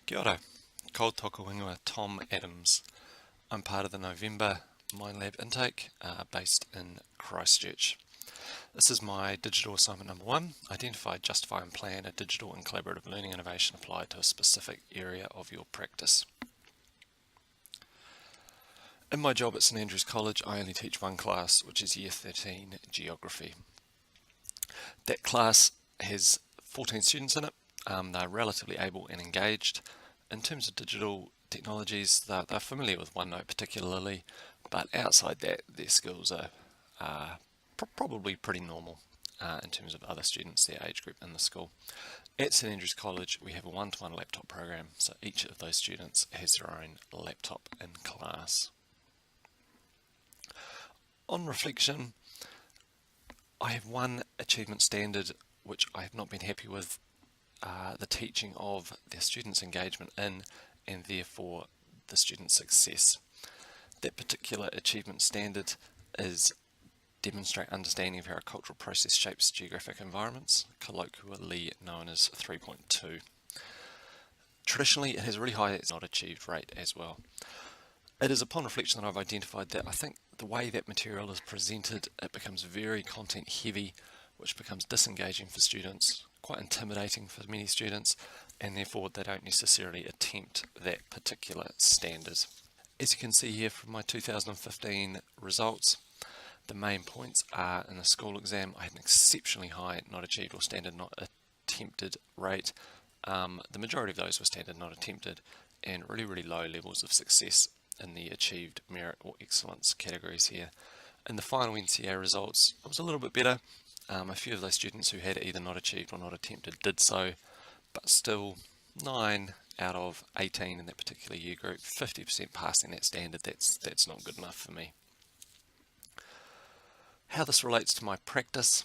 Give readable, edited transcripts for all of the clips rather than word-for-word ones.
Kia ora, ko toko ingoa Tom Adams. I'm part of the November Minelab intake based in Christchurch. This is my digital assignment number 1, identify, justify and plan a digital and collaborative learning innovation applied to a specific area of your practice. In my job at St Andrews College, I only teach one class, which is Year 13 Geography. That class has 14 students in it. They're relatively able and engaged. In terms of digital technologies, they're familiar with OneNote particularly, but outside that, their skills are probably pretty normal in terms of other students, their age group in the school. At St Andrews College, we have a one-to-one laptop program, so each of those students has their own laptop in class. On reflection, I have one achievement standard which I have not been happy with the teaching of their students' engagement in, and therefore the student success. That particular achievement standard is demonstrate understanding of how a cultural process shapes geographic environments, colloquially known as 3.2. Traditionally, it has a really high not achieved rate as well. It is upon reflection that I've identified that I think the way that material is presented, it becomes very content heavy, which becomes disengaging for students, quite intimidating for many students, and therefore they don't necessarily attempt that particular standard. As you can see here from my 2015 results, the main points are in the school exam, I had an exceptionally high not achieved or standard not attempted rate. The majority of those were standard not attempted, and really low levels of success in the achieved merit or excellence categories here. In the final NCEA results, it was a little bit better. A few of those students who had either not achieved or not attempted did so, but still 9 out of 18 in that particular year group, 50% passing that standard, that's not good enough for me. How this relates to my practice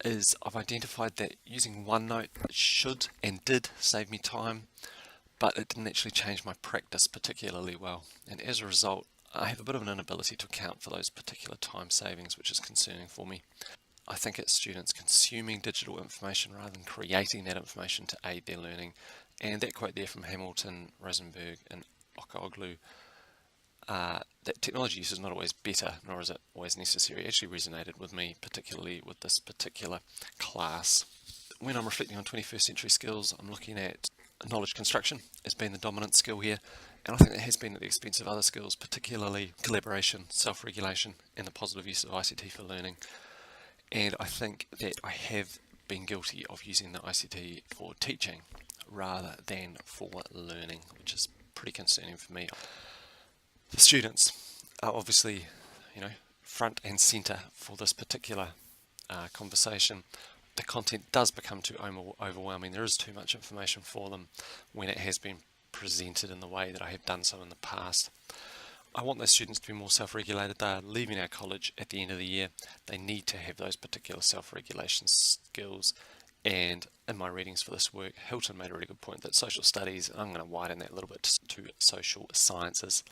is I've identified that using OneNote should and did save me time, but it didn't actually change my practice particularly well, and as a result I have a bit of an inability to account for those particular time savings, which is concerning for me. I think it's students consuming digital information rather than creating that information to aid their learning, and that quote there from Hamilton, Rosenberg and Okoglu, that technology use is not always better, nor is it always necessary, actually resonated with me, particularly with this particular class. When I'm reflecting on 21st century skills, I'm looking at knowledge construction as being the dominant skill here, and I think it has been at the expense of other skills, particularly collaboration, self-regulation, and the positive use of ICT for learning. And I think that I have been guilty of using the ICT for teaching rather than for learning, which is pretty concerning for me. The students are obviously, front and centre for this particular conversation. The content does become too overwhelming. There is too much information for them when it has been presented in the way that I have done so in the past. I want those students to be more self-regulated. They are leaving our college at the end of the year. They need to have those particular self-regulation skills. And in my readings for this work, Hilton made a really good point that social studies, and I'm going to widen that a little bit to social sciences,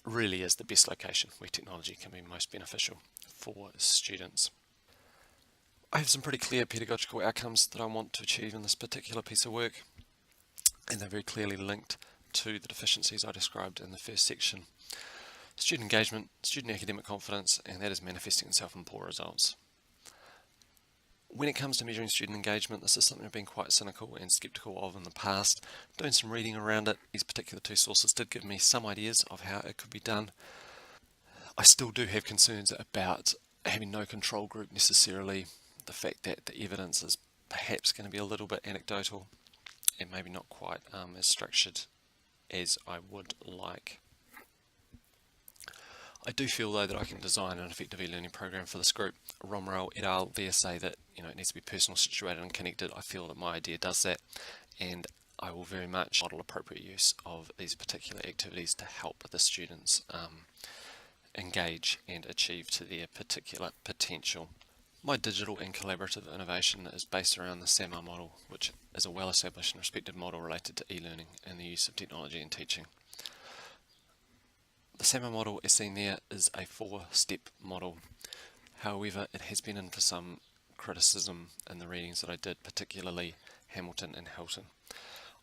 really is the best location where technology can be most beneficial for students. I have some pretty clear pedagogical outcomes that I want to achieve in this particular piece of work, and they're very clearly linked to the deficiencies I described in the first section. Student engagement, student academic confidence, and that is manifesting itself in poor results. When it comes to measuring student engagement, this is something I've been quite cynical and skeptical of in the past. Doing some reading around it, these particular two sources did give me some ideas of how it could be done. I still do have concerns about having no control group necessarily, the fact that the evidence is perhaps going to be a little bit anecdotal and maybe not quite as structured as I would like. I do feel though that I can design an effective e-learning program for this group. Romrell et al. There say that it needs to be personal, situated and connected. I feel that my idea does that, and I will very much model appropriate use of these particular activities to help the students engage and achieve to their particular potential. My digital and collaborative innovation is based around the SAMR model, which is a well-established and respected model related to e-learning and the use of technology in teaching. The SAMR model, as seen there, is a 4-step model. However, it has been in for some criticism in the readings that I did, particularly Hamilton and Hilton.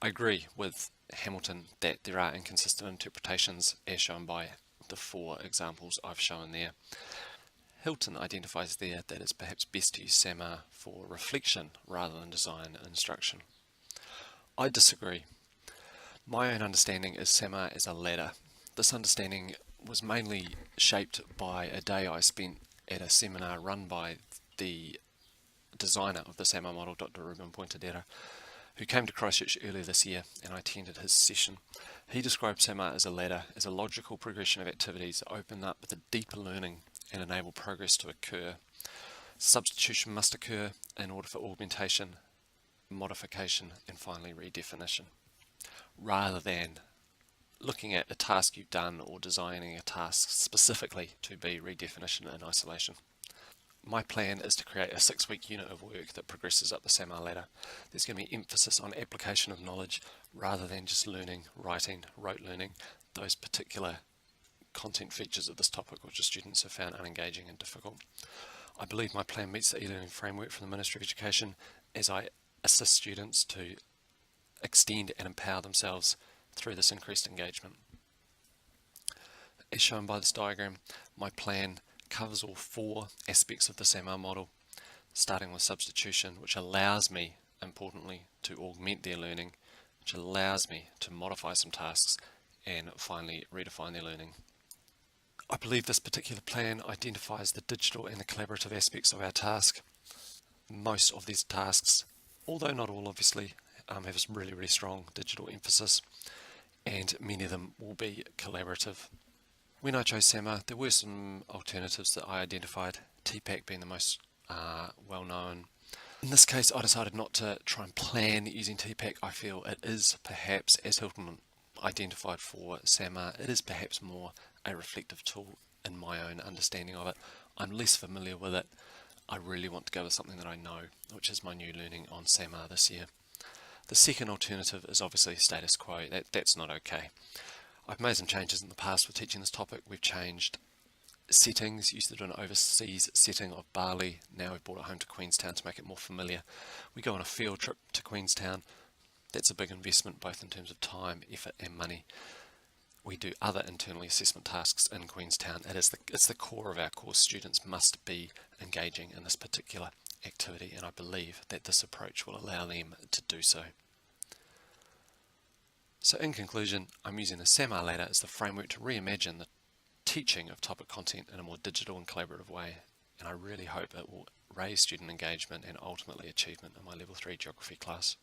I agree with Hamilton that there are inconsistent interpretations as shown by the 4 examples I've shown there. Hilton identifies there that it's perhaps best to use SAMR for reflection rather than design and instruction. I disagree. My own understanding is SAMR as a ladder. This understanding was mainly shaped by a day I spent at a seminar run by the designer of the SAMR model, Dr. Ruben Pointedera, who came to Christchurch earlier this year, and I attended his session. He described SAMR as a ladder, as a logical progression of activities that open up the deeper learning and enable progress to occur. Substitution must occur in order for augmentation, modification, and finally redefinition, rather than looking at a task you've done or designing a task specifically to be redefinition in isolation. My plan is to create a 6-week unit of work that progresses up the SAMR ladder. There's going to be emphasis on application of knowledge rather than just learning, writing, rote learning, those particular content features of this topic which the students have found unengaging and difficult. I believe my plan meets the e-learning framework from the Ministry of Education as I assist students to extend and empower themselves through this increased engagement. As shown by this diagram, my plan covers all 4 aspects of the SAMR model, starting with substitution, which allows me, importantly, to augment their learning, which allows me to modify some tasks, and finally redefine their learning. I believe this particular plan identifies the digital and the collaborative aspects of our task. Most of these tasks, although not all obviously, have a really strong digital emphasis, and many of them will be collaborative. When I chose SAMR, there were some alternatives that I identified, TPAC being the most well-known. In this case, I decided not to try and plan using TPAC. I feel it is perhaps, as Hilton identified for SAMR, it is perhaps more a reflective tool in my own understanding of it. I'm less familiar with it. I really want to go with something that I know, which is my new learning on SAMR this year. The second alternative is obviously status quo. That's not okay. I've made some changes in the past with teaching this topic. We've changed settings, used to do an overseas setting of Bali, now we've brought it home to Queenstown to make it more familiar. We go on a field trip to Queenstown. That's a big investment both in terms of time, effort and money. We do other internally assessment tasks in Queenstown. It's the core of our course. Students must be engaging in this particular activity, and I believe that this approach will allow them to do so. So in conclusion, I'm using the SAMR ladder as the framework to reimagine the teaching of topic content in a more digital and collaborative way, and I really hope it will raise student engagement and ultimately achievement in my Level 3 Geography class.